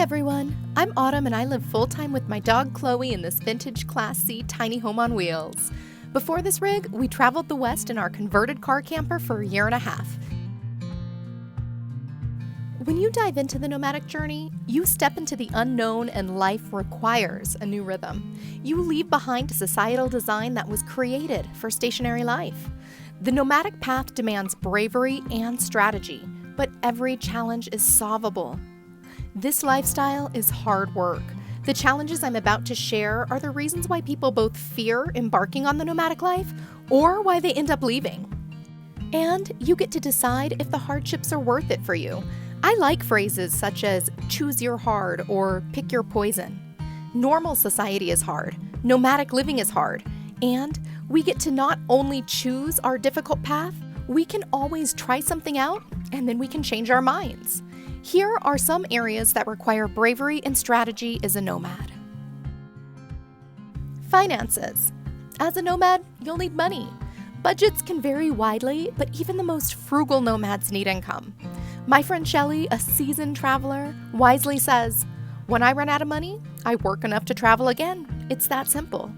everyone, I'm Autumn and I live full-time with my dog Chloe in this vintage Class C tiny home on wheels. Before this rig, we traveled the West in our converted car camper for a year and a half. When you dive into the nomadic journey, you step into the unknown and life requires a new rhythm. You leave behind a societal design that was created for stationary life. The nomadic path demands bravery and strategy, but every challenge is solvable. This lifestyle is hard work. The challenges I'm about to share are the reasons why people both fear embarking on the nomadic life or why they end up leaving. And you get to decide if the hardships are worth it for you. I like phrases such as choose your hard or pick your poison. Normal society is hard, nomadic living is hard, and we get to not only choose our difficult path, we can always try something out and then we can change our minds. Here are some areas that require bravery and strategy as a nomad. Finances. As a nomad, you'll need money. Budgets can vary widely, but even the most frugal nomads need income. My friend Shelly, a seasoned traveler, wisely says, "When I run out of money, I work enough to travel again. It's that simple."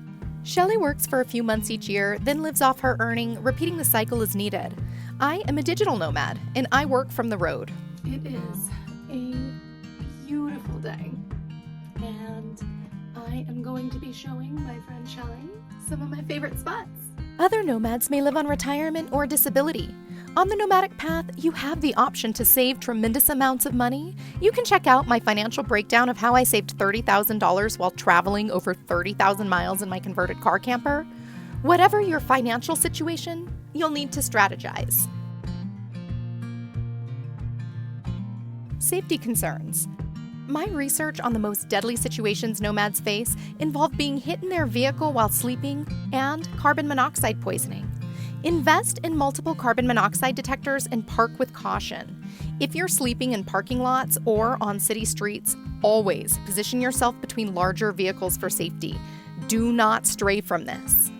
Shelly works for a few months each year, then lives off her earning, repeating the cycle as needed. I am a digital nomad, and I work from the road. It is a beautiful day, and I am going to be showing my friend Shelly some of my favorite spots. Other nomads may live on retirement or disability. On the nomadic path, you have the option to save tremendous amounts of money. You can check out my financial breakdown of how I saved $30,000 while traveling over 30,000 miles in my converted car camper. Whatever your financial situation, you'll need to strategize. Safety concerns. My research on the most deadly situations nomads face involved being hit in their vehicle while sleeping and carbon monoxide poisoning. Invest in multiple carbon monoxide detectors and park with caution. If you're sleeping in parking lots or on city streets, always position yourself between larger vehicles for safety. Do not stray from this.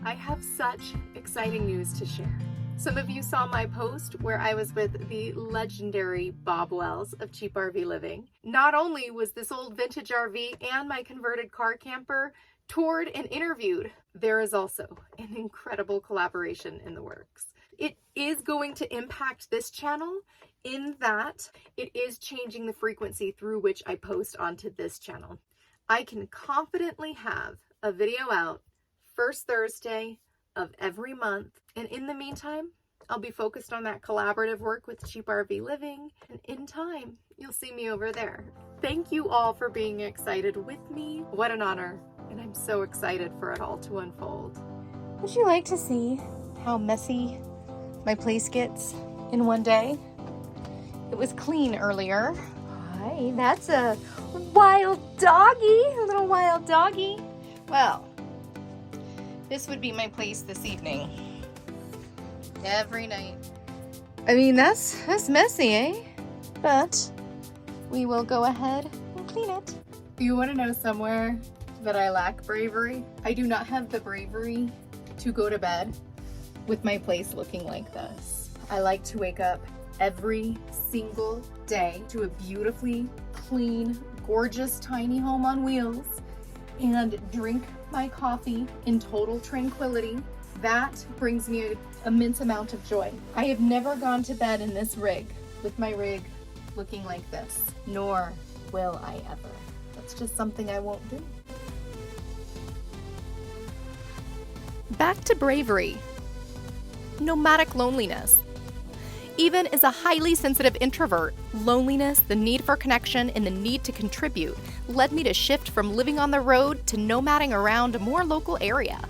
I have such exciting news to share. Some of you saw my post where I was with the legendary Bob Wells of Cheap RV Living. Not only was this old vintage RV and my converted car camper toured and interviewed, there is also an incredible collaboration in the works. It is going to impact this channel in that it is changing the frequency through which I post onto this channel. I can confidently have a video out first Thursday of every month, and in the meantime, I'll be focused on that collaborative work with Cheap RV Living, and in time, you'll see me over there. Thank you all for being excited with me. What an honor, and I'm so excited for it all to unfold. Would you like to see how messy my place gets in one day? It was clean earlier. Hi, that's a wild doggy, a little wild doggy. Well, this would be my place this evening. Every night. I mean, that's messy, eh? But we will go ahead and clean it. You want to know somewhere that I lack bravery? I do not have the bravery to go to bed with my place looking like this. I like to wake up every single day to a beautifully clean, gorgeous tiny home on wheels and drink my coffee in total tranquility. That brings me an immense amount of joy. I have never gone to bed in this rig with my rig looking like this, nor will I ever. That's just something I won't do. Back to bravery. Nomadic loneliness. Even as a highly sensitive introvert, loneliness, the need for connection, and the need to contribute led me to shift from living on the road to nomading around a more local area.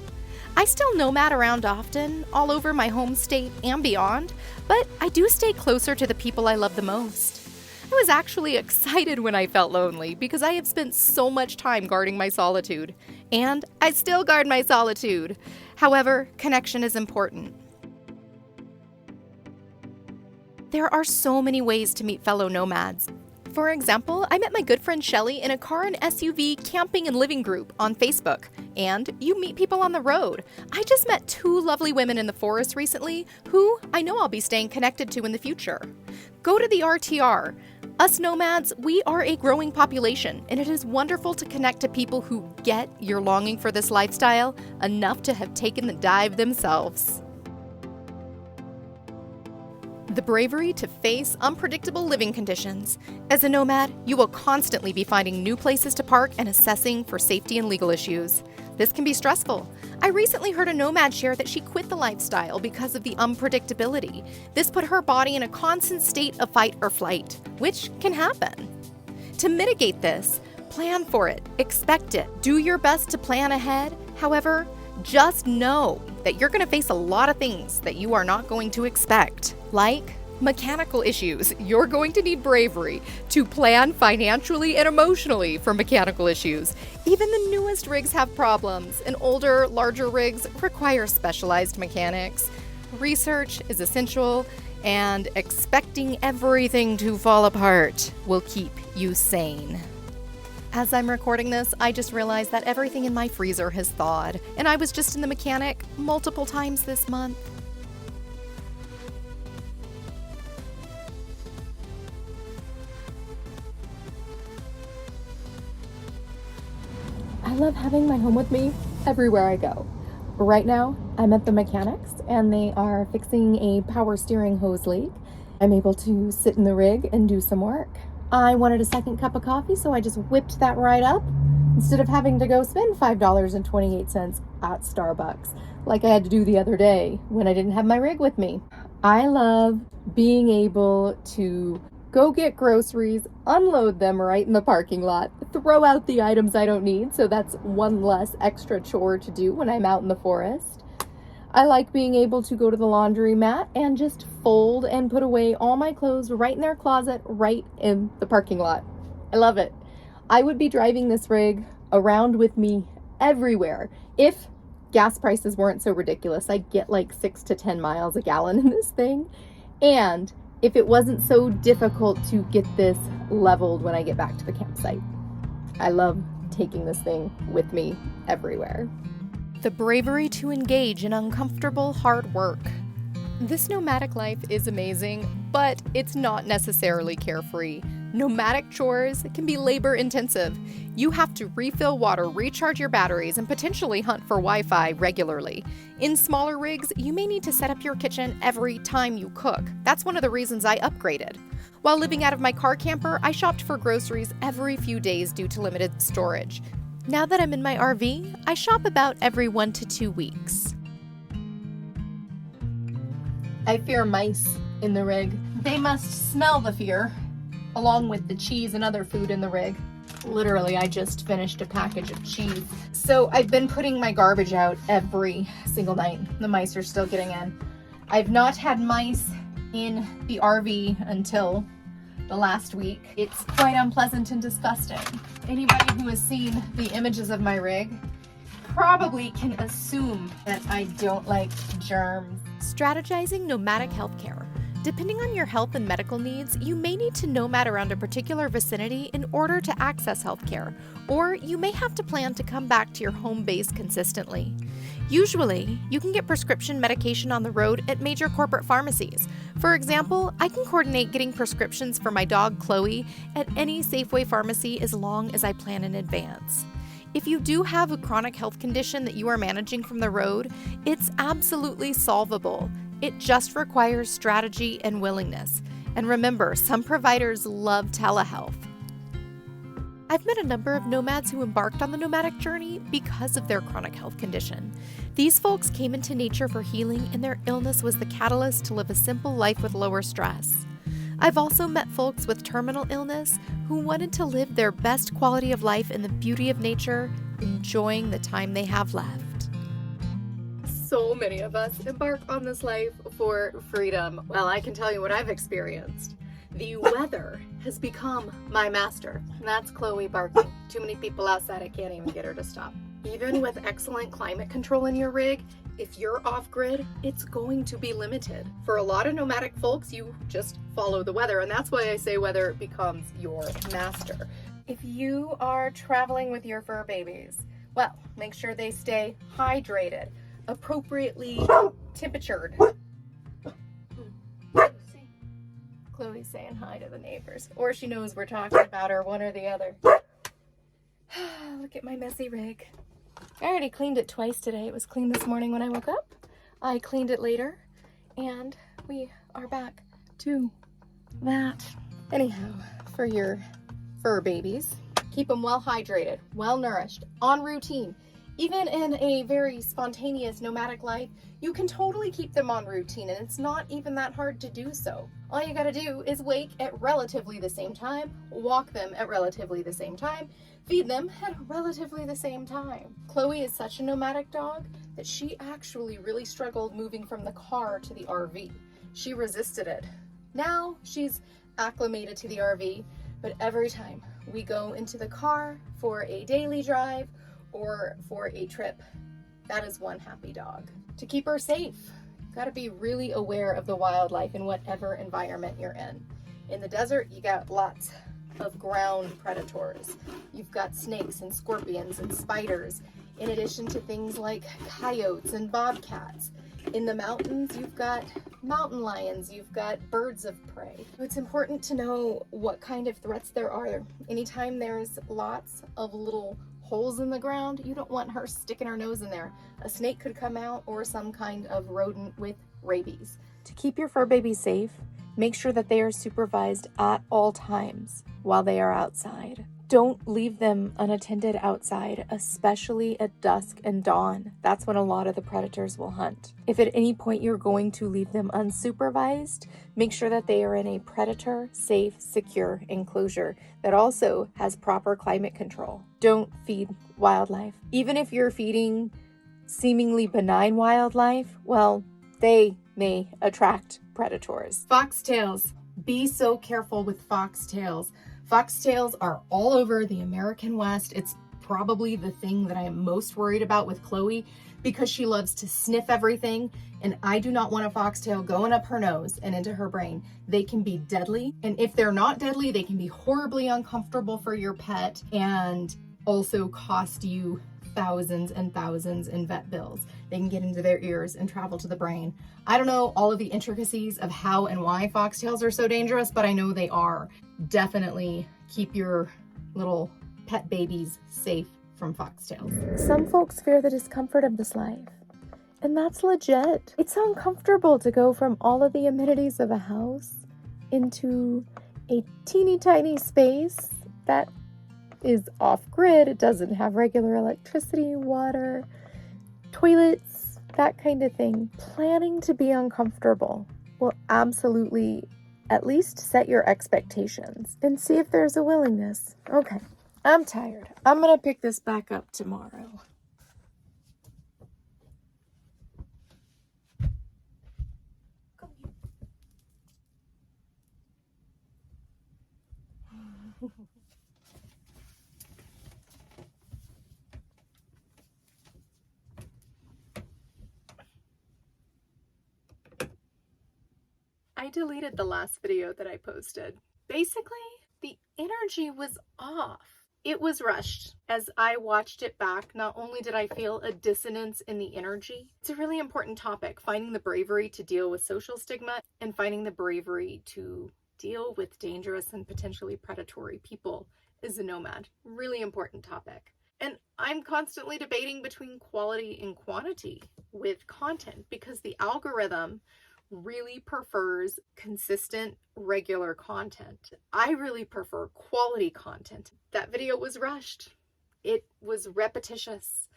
I still nomad around often, all over my home state and beyond, but I do stay closer to the people I love the most. I was actually excited when I felt lonely because I have spent so much time guarding my solitude, and I still guard my solitude. However, connection is important. There are so many ways to meet fellow nomads. For example, I met my good friend Shelly in a car and SUV camping and living group on Facebook. And you meet people on the road. I just met 2 lovely women in the forest recently who I know I'll be staying connected to in the future. Go to the RTR. Us nomads, we are a growing population, and it is wonderful to connect to people who get your longing for this lifestyle enough to have taken the dive themselves. The bravery to face unpredictable living conditions. As a nomad, you will constantly be finding new places to park and assessing for safety and legal issues. This can be stressful. I recently heard a nomad share that she quit the lifestyle because of the unpredictability. This put her body in a constant state of fight or flight, which can happen. To mitigate this, plan for it, expect it, do your best to plan ahead. However, just know that you're going to face a lot of things that you are not going to expect, like mechanical issues. You're going to need bravery to plan financially and emotionally for mechanical issues. Even the newest rigs have problems, and older, larger rigs require specialized mechanics. Research is essential, and expecting everything to fall apart will keep you sane. As I'm recording this, I just realized that everything in my freezer has thawed, and I was just in the mechanic multiple times this month. I love having my home with me everywhere I go. Right now, I'm at the mechanics, and they are fixing a power steering hose leak. I'm able to sit in the rig and do some work. I wanted a second cup of coffee, so I just whipped that right up instead of having to go spend $5.28 at Starbucks like I had to do the other day when I didn't have my rig with me. I love being able to go get groceries, unload them right in the parking lot, throw out the items I don't need, so that's one less extra chore to do when I'm out in the forest. I like being able to go to the laundromat and just fold and put away all my clothes right in their closet, right in the parking lot. I love it. I would be driving this rig around with me everywhere if gas prices weren't so ridiculous. I get like 6 to 10 miles a gallon in this thing. And if it wasn't so difficult to get this leveled when I get back to the campsite. I love taking this thing with me everywhere. The bravery to engage in uncomfortable, hard work. This nomadic life is amazing, but it's not necessarily carefree. Nomadic chores can be labor intensive. You have to refill water, recharge your batteries, and potentially hunt for Wi-Fi regularly. In smaller rigs, you may need to set up your kitchen every time you cook. That's one of the reasons I upgraded. While living out of my car camper, I shopped for groceries every few days due to limited storage. Now that I'm in my RV, I shop about every 1 to 2 weeks. I fear mice in the rig. They must smell the fear, along with the cheese and other food in the rig. Literally, I just finished a package of cheese. So I've been putting my garbage out every single night. The mice are still getting in. I've not had mice in the RV until the last week. It's quite unpleasant and disgusting. Anybody who has seen the images of my rig probably can assume that I don't like germs. Strategizing nomadic healthcare. Depending on your health and medical needs, you may need to nomad around a particular vicinity in order to access healthcare, or you may have to plan to come back to your home base consistently. Usually, you can get prescription medication on the road at major corporate pharmacies. For example, I can coordinate getting prescriptions for my dog Chloe at any Safeway pharmacy as long as I plan in advance. If you do have a chronic health condition that you are managing from the road, it's absolutely solvable. It just requires strategy and willingness. And remember, some providers love telehealth. I've met a number of nomads who embarked on the nomadic journey because of their chronic health condition. These folks came into nature for healing, and their illness was the catalyst to live a simple life with lower stress. I've also met folks with terminal illness who wanted to live their best quality of life in the beauty of nature, enjoying the time they have left. So many of us embark on this life for freedom. Well, I can tell you what I've experienced. The weather has become my master. And that's Chloe barking. Too many people outside, I can't even get her to stop. Even with excellent climate control in your rig, if you're off-grid, it's going to be limited. For a lot of nomadic folks, you just follow the weather, and that's why I say weather becomes your master. If you are traveling with your fur babies, well, make sure they stay hydrated, appropriately temperatured. Chloe, Chloe's saying hi to the neighbors. Or she knows we're talking about her, one or the other. Look at my messy rig. I already cleaned it twice today. It was clean this morning when I woke up. I cleaned it later. And we are back to that. Anyhow, for your fur babies, keep them well hydrated, well nourished, on routine. Even in a very spontaneous nomadic life, you can totally keep them on routine, and it's not even that hard to do so. All you gotta do is wake at relatively the same time, walk them at relatively the same time, feed them at relatively the same time. Chloe is such a nomadic dog that she actually really struggled moving from the car to the RV. She resisted it. Now she's acclimated to the RV, but every time we go into the car for a daily drive or for a trip, that is one happy dog. To keep her safe, gotta be really aware of the wildlife in whatever environment you're in. In the desert, you got lots of ground predators. You've got snakes and scorpions and spiders, in addition to things like coyotes and bobcats. In the mountains, you've got mountain lions, you've got birds of prey. It's important to know what kind of threats there are. Anytime there's lots of little holes in the ground, you don't want her sticking her nose in there. A snake could come out, or some kind of rodent with rabies. To keep your fur babies safe, make sure that they are supervised at all times while they are outside. Don't leave them unattended outside, especially at dusk and dawn. That's when a lot of the predators will hunt. If at any point you're going to leave them unsupervised, make sure that they are in a predator-safe, secure enclosure that also has proper climate control. Don't feed wildlife. Even if you're feeding seemingly benign wildlife, well, they may attract predators. Foxtails. Be so careful with foxtails. Foxtails are all over the American West. It's probably the thing that I am most worried about with Chloe, because she loves to sniff everything, and I do not want a foxtail going up her nose and into her brain. They can be deadly, and if they're not deadly, they can be horribly uncomfortable for your pet and also cost you thousands and thousands in vet bills. They can get into their ears and travel to the brain. I don't know all of the intricacies of how and why foxtails are so dangerous, but I know they are. Definitely keep your little pet babies safe from foxtails. Some folks fear the discomfort of this life, and that's legit. It's uncomfortable to go from all of the amenities of a house into a teeny tiny space that is off-grid. It doesn't have regular electricity, water, toilets, that kind of thing. Planning to be uncomfortable will absolutely at least set your expectations and see if there's a willingness. Okay, I'm tired. I'm gonna pick this back up tomorrow. I deleted the last video that I posted. Basically, the energy was off. It was rushed. As I watched it back, not only did I feel a dissonance in the energy, it's a really important topic, finding the bravery to deal with social stigma and finding the bravery to deal with dangerous and potentially predatory people as a nomad. Really important topic. And I'm constantly debating between quality and quantity with content, because the algorithm really prefers consistent, regular content. I really prefer quality content. That video was rushed. It was repetitious,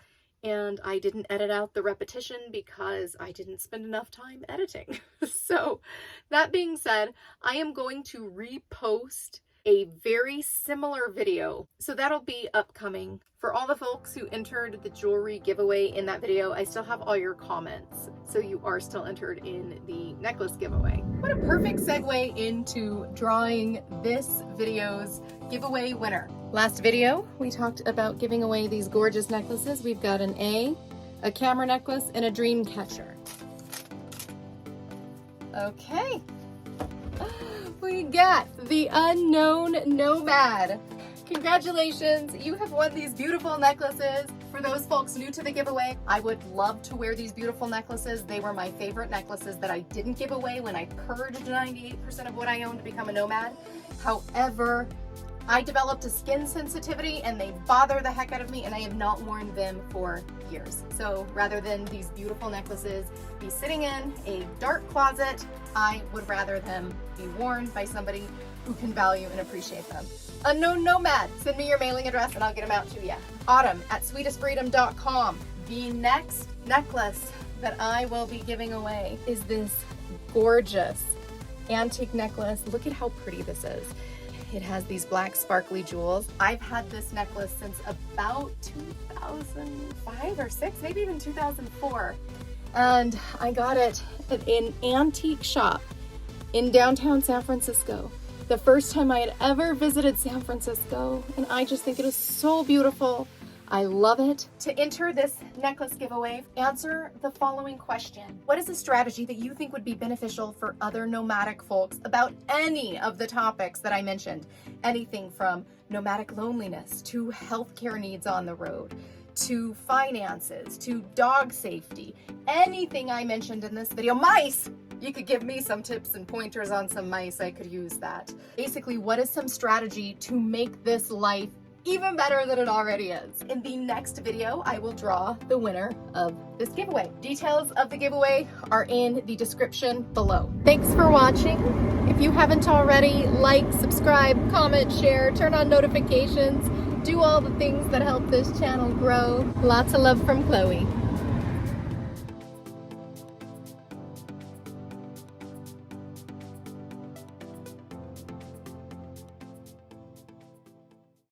and I didn't edit out the repetition because I didn't spend enough time editing. So that being said, I am going to repost a very similar video. So that'll be upcoming. For all the folks who entered the jewelry giveaway in that video, I still have all your comments. So you are still entered in the necklace giveaway. What a perfect segue into drawing this video's giveaway winner. Last video, we talked about giving away these gorgeous necklaces. We've got an A camera necklace, and a dream catcher. Okay. We got the Unknown Nomad. Congratulations, you have won these beautiful necklaces. For those folks new to the giveaway, I would love to wear these beautiful necklaces. They were my favorite necklaces that I didn't give away when I purged 98% of what I owned to become a nomad. However, I developed a skin sensitivity and they bother the heck out of me, and I have not worn them for years. So rather than these beautiful necklaces be sitting in a dark closet, I would rather them be worn by somebody who can value and appreciate them. Unknown Nomad, send me your mailing address and I'll get them out to you. autumn@sweetestfreedom.com. The next necklace that I will be giving away is this gorgeous antique necklace. Look at how pretty this is. It has these black sparkly jewels. I've had this necklace since about 2005 or 6, maybe even 2004. And I got it at an antique shop in downtown San Francisco. The first time I had ever visited San Francisco, and I just think it is so beautiful. I love it. To enter this necklace giveaway, answer the following question. What is a strategy that you think would be beneficial for other nomadic folks about any of the topics that I mentioned? Anything from nomadic loneliness to healthcare needs on the road, to finances, to dog safety, anything I mentioned in this video. Mice! You could give me some tips and pointers on some mice. I could use that. Basically, what is some strategy to make this life even better than it already is? In the next video, I will draw the winner of this giveaway. Details of the giveaway are in the description below. Thanks for watching. If you haven't already, like, subscribe, comment, share, turn on notifications, do all the things that help this channel grow. Lots of love from Chloe.